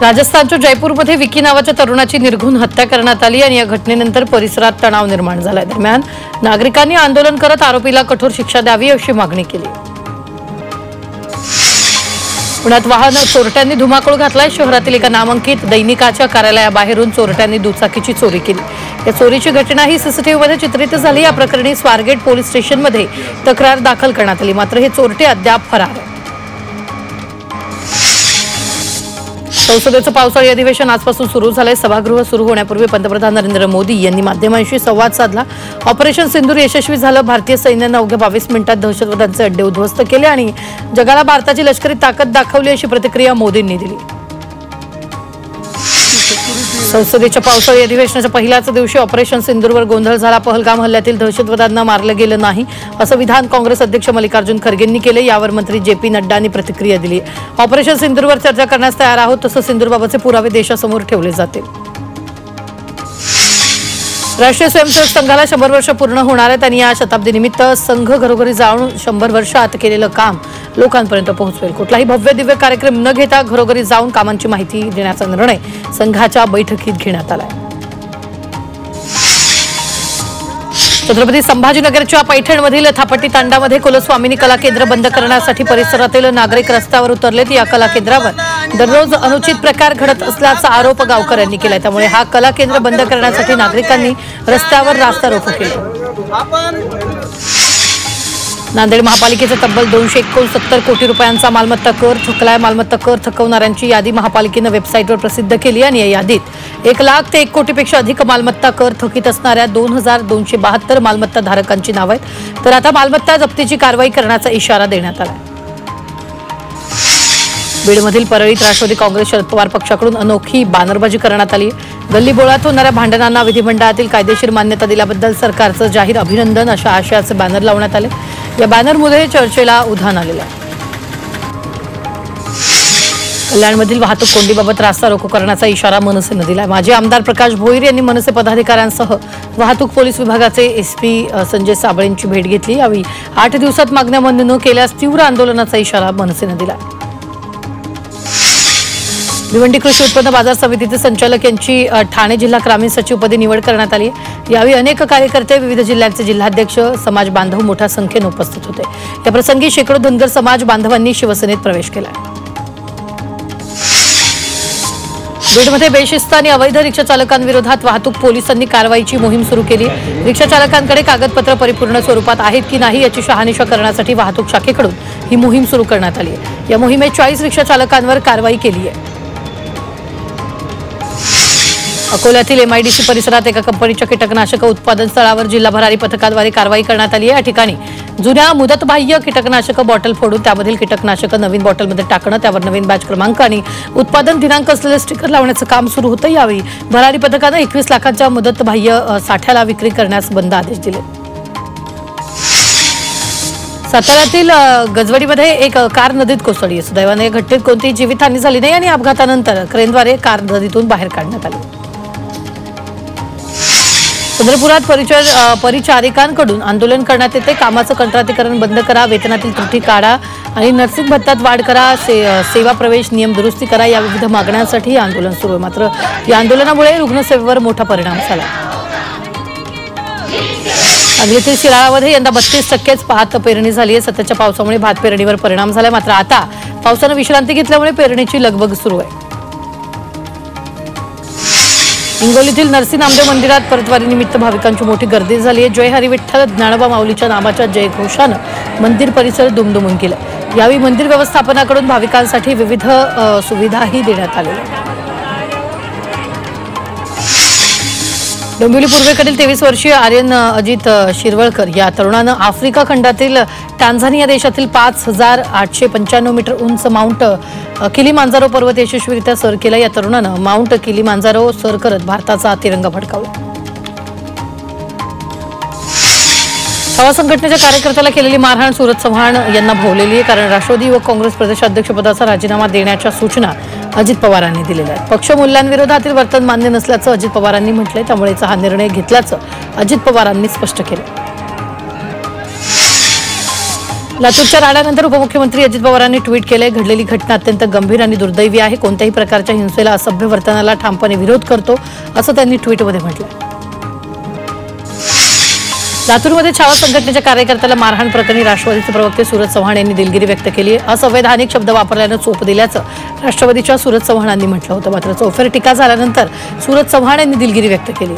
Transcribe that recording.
राजस्थानच्या जयपूरमध्ये विकी नावाच्या तरुणाची निर्घृण हत्या करण्यात आली आणि या घटनेनंतर परिसरात तणाव निर्माण झाला. दरम्यान नागरिकांनी आंदोलन करत आरोपीला कठोर शिक्षा द्यावी अशी मागणी केली. पुण्यात वाहन चोरट्यांनी धुमाकूळ घातलाय. शहरातील एका नामांकित दैनिकाच्या कार्यालयाबाहेरून चोरट्यांनी दुचाकीची चोरी केली. या चोरीची घटना ही सीसीटीव्हीमध्ये चित्रित झाली. या प्रकरणी स्वारगेट पोलीस स्टेशनमध्ये तक्रार दाखल करण्यात आली. मात्र हे चोरटे अद्याप फरार आहेत. संसदेचं पावसाळी अधिवेशन आजपासून सुरू झालंय. सभागृह सुरू होण्यापूर्वी पंतप्रधान नरेंद्र मोदी यांनी माध्यमांशी संवाद साधला. ऑपरेशन सिंदूर यशस्वी झालं. भारतीय सैन्यानं अवघ्या 22 मिनिटात दहशतवाद्यांचे अड्डे उद्ध्वस्त केले आणि जगाला भारताची लष्करी ताकद दाखवली अशी प्रतिक्रिया मोदींनी दिली. संसदेच्या पावसाळी अधिवेशनाच्या पहिल्याच दिवशी ऑपरेशन सिंदूरवर गोंधळ झाला. पहलगाम हल्ल्यातील दहशतवाद्यांना मारलं गेलं नाही असं विधान काँग्रेस अध्यक्ष मल्लिकार्जुन खरगेंनी केले. यावर मंत्री जे.पी. नड्डांनी प्रतिक्रिया दिली. ऑपरेशन सिंदूरवर चर्चा करण्यास तयार आहोत, तसं सिंदूरबाबतचे पुरावे देशासमोर ठेवले जातील. राष्ट्रीय स्वयंसेवक संघाला 100 वर्ष पूर्ण होणार आहेत आणि या शताब्दीनिमित्त संघ घरोघरी जाऊन 100 वर्षात केलेलं काम लोकांपर्यंत पोहोचवेल. कुठलाही भव्य दिव्य कार्यक्रम न घेता घरोघरी जाऊन कामांची माहिती देण्याचा निर्णय संघाच्या बैठकीत घेण्यात आला. छत्रपती संभाजीनगरच्या पैठणमधील थापट्टी तांडामध्ये कुलस्वामिनी कला केंद्र बंद करण्यासाठी परिसरातील नागरिक रस्त्यावर उतरलेत. या कला केंद्रावर दररोज अनुचित प्रकार घडत असल्याचा आरोप गावकऱ्यांनी केलाय. त्यामुळे हा कला केंद्र बंद करण्यासाठी नागरिकांनी रस्त्यावर रास्ता रोको केला. नांदेड महापालिकेचा तब्बल 269 कोटी रुपयांचा मालमत्ता कर थकलाय. मालमत्ता कर थकवणाऱ्यांची यादी महापालिकेनं वेबसाईटवर प्रसिद्ध केली आणि या यादीत 1 लाख ते 1 कोटीपेक्षा अधिक मालमत्ता कर थकीत असणाऱ्या 2272 मालमत्ता धारकांची नावं आहेत. तर आता मालमत्ता जप्तीची कारवाई करण्याचा इशारा देण्यात आला. बीडमधील परळीत राष्ट्रवादी काँग्रेस शरद पवार पक्षाकडून अनोखी बॅनरबाजी करण्यात आली. गल्लीबोळात होणाऱ्या भांडणांना विधिमंडळातील कायदेशीर मान्यता दिल्याबद्दल सरकारचं जाहीर अभिनंदन अशा आशयाचे बॅनर लावण्यात आले. या बॅनरमुळे चर्चेला उधाण आलेलं आहे. कल्याणमधील वाहतूक कोंडीबाबत रास्ता रोको करण्याचा इशारा मनसेनं दिला. माजी आमदार प्रकाश भोईर यांनी मनसे पदाधिकाऱ्यांसह वाहतूक पोलीस विभागाचे एसपी संजय साबळेंची भेट घेतली. यावेळी 8 दिवसात मागण्या मंजूर न केल्यास तीव्र आंदोलनाचा इशारा मनसेनं दिला. भिवंडी कृषी उत्पन्न बाजार समितीचे संचालक यांची ठाणे जिल्हा ग्रामीण सचिवपदी निवड करण्यात आली. यावेळी अनेक कार्यकर्ते, विविध जिल्ह्यांचे जिल्हाध्यक्ष, समाज बांधव मोठ्या संख्येने उपस्थित होते. या प्रसंगी शेकडो धनगर समाज बांधवांनी शिवसेनेत प्रवेश केला. बीडमध्ये बेशिस्त आणि अवैध रिक्षा चालकांविरोधात वाहतूक पोलिसांनी कारवाईची मोहीम सुरू केली. रिक्षा चालकांकडे कागदपत्र परिपूर्ण स्वरूपात आहेत की नाही याची शहानिशा करण्यासाठी वाहतूक शाखेकडून ही मोहीम सुरू करण्यात आली आहे. या मोहिमेत 40 रिक्षा चालकांवर कारवाई केली आहे. अकोल्यातील MIDC परिसरात एका कंपनीच्या कीटकनाशक उत्पादन स्थळावर जिल्हा भरारी पथकाद्वारे कारवाई करण्यात आली आहे. या ठिकाणी जुन्या मुदतबाह्य कीटकनाशक बॉटल फोडून त्यामधील कीटकनाशक नवीन बॉटलमध्ये टाकणं, त्यावर नवीन बॅच क्रमांक आणि उत्पादन दिनांक असलेले स्टिकर लावण्याचं काम सुरू होतं. यावेळी भरारी पथकानं 21 लाखांच्या मुदतबाह्य साठ्याला विक्री करण्यास बंद आदेश दिले. साताऱ्यातील गजवडीमध्ये एक कार नदीत कोसळली. सुदैवाने या घटनेत कोणतीही जीवितहानी झाली नाही आणि अपघातानंतर क्रेनद्वारे कार नदीतून बाहेर काढण्यात आली. चंद्रपुरात परिचारिकांकडून आंदोलन करण्यात येते. कामाचं कंत्राटीकरण बंद करा, वेतनातील त्रुटी काढा आणि नर्सिंग भत्त्यात वाढ करा, सेवा प्रवेश नियम दुरुस्ती करा या विविध मागण्यांसाठी आंदोलन सुरू आहे. मात्र या आंदोलनामुळे रुग्णसेवेवर मोठा परिणाम झाला. सांगलीतील शिराळामध्ये यंदा 32% भात पेरणी झाली आहे. सततच्या पावसामुळे भात पेरणीवर परिणाम झाला. मात्र आता पावसानं विश्रांती घेतल्यामुळे पेरणीची लगबग सुरू आहे. हिंगोलीतील नरसी नामदेव मंदिरात परतवारीनिमित्त भाविकांची मोठी गर्दी झाली आहे. जय हरी विठ्ठल ज्ञानोबा माऊलीच्या नावाच्या जयघोषानं मंदिर परिसर दुमदुमून गेलं. यावेळी मंदिर व्यवस्थापनाकडून भाविकांसाठी विविध सुविधाही देण्यात आल्या. डोंबिवली पूर्वेकडील 23 वर्षीय आर्यन अजित शिरवळकर या तरुणानं आफ्रिका खंडातील टांझानिया देशातील 5895 मीटर उंच माउंट किलीमांजारो पर्वत यशस्वीरित्या सर केला. या तरुणानं माउंट किलीमांजारो सर करत भारताचा तिरंगा फडकावला. छावा संघटनेच्या कार्यकर्त्याला केलेली मारहाण सूरज चव्हाण यांना भोवलेली आहे. कारण राष्ट्रवादी युवक काँग्रेस प्रदेशाध्यक्षपदाचा राजीनामा देण्याच्या सूचना अजित पवारांनी दिलेल्या आहेत. पक्ष मूल्यांविरोधातील वर्तन मान्य नसल्याचं अजित पवारांनी म्हटलंय. त्यामुळेच हा निर्णय घेतल्याचं अजित पवारांनी स्पष्ट केलं. लातूरच्या राड्यानंतर उपमुख्यमंत्री अजित पवारांनी ट्विट केलंय, घडलेली घटना अत्यंत गंभीर आणि दुर्दैवी आहे. कोणत्याही प्रकारच्या हिंसेला, असभ्य वर्तनाला ठामपणे विरोध करतो, असं त्यांनी ट्विटमध्ये म्हटलंय. लातूरमध्ये छावा संघटनेच्या कार्यकर्त्याला मारहाण प्रकरणी राष्ट्रवादीचे प्रवक्ते सूरज चव्हाण यांनी दिलगिरी व्यक्त केली आहे. असंवैधानिक शब्द वापरल्यानं चोप दिल्याचं राष्ट्रवादीच्या सूरज चव्हाणांनी म्हटलं होतं. मात्र चौफेर टीका झाल्यानंतर सूरज चव्हाण यांनी दिलगिरी व्यक्त केली.